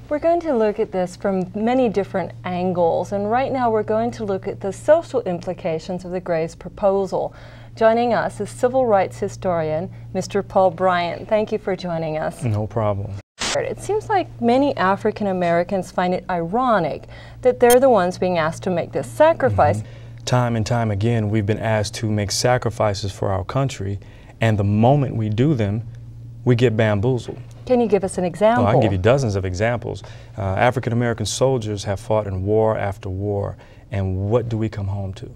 We're going to look at this from many different angles, and right now we're going to look at the social implications of the Gray's proposal. Joining us is civil rights historian, Mr. Paul Bryant. Thank you for joining us. No problem. It seems like many African Americans find it ironic that they're the ones being asked to make this sacrifice. Time and time again, we've been asked to make sacrifices for our country, and the moment we do them, we get bamboozled. Can you give us an example? I can give you dozens of examples. African American soldiers have fought in war after war, and what do we come home to?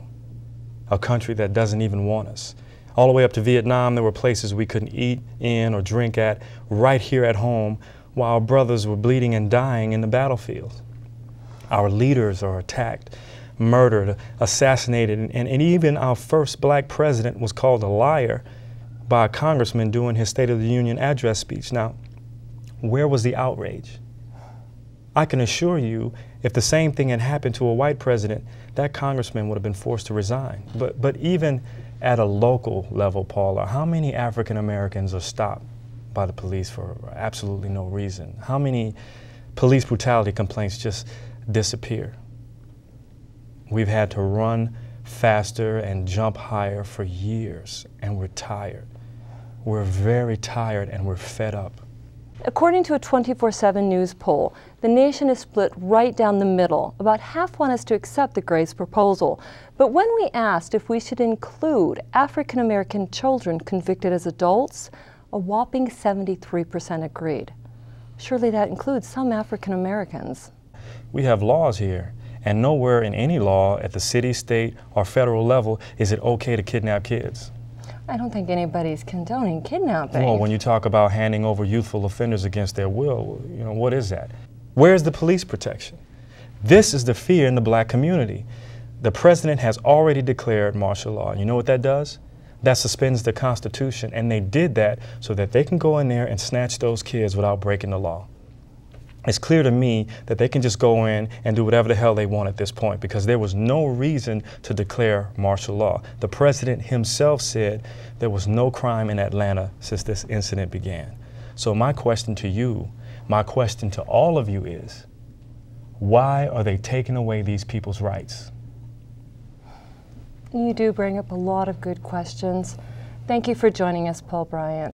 A country that doesn't even want us. All the way up to Vietnam, there were places we couldn't eat in or drink at right here at home while our brothers were bleeding and dying in the battlefield. Our leaders are attacked, murdered, assassinated, and even our first black president was called a liar by a congressman doing his State of the Union address speech. Now, where was the outrage? I can assure you, if the same thing had happened to a white president, that congressman would have been forced to resign. But even at a local level, Paula, how many African Americans are stopped by the police for absolutely no reason? How many police brutality complaints just disappear? We've had to run faster and jump higher for years, and we're tired. We're very tired and we're fed up. According to a 24/7 news poll, the nation is split right down the middle. About half want us to accept the Gray's proposal. But when we asked if we should include African American children convicted as adults, a whopping 73% agreed. Surely that includes some African Americans. We have laws here, and nowhere in any law at the city, state, or federal level is it okay to kidnap kids. I don't think anybody's condoning kidnapping. Well, when you talk about handing over youthful offenders against their will, you know, what is that? Where's the police protection? This is the fear in the black community. The president has already declared martial law. You know what that does? That suspends the Constitution, and they did that so that they can go in there and snatch those kids without breaking the law. It's clear to me that they can just go in and do whatever the hell they want at this point, because there was no reason to declare martial law. The president himself said there was no crime in Atlanta since this incident began. So my question to you, my question to all of you is, why are they taking away these people's rights? You do bring up a lot of good questions. Thank you for joining us, Paul Bryant.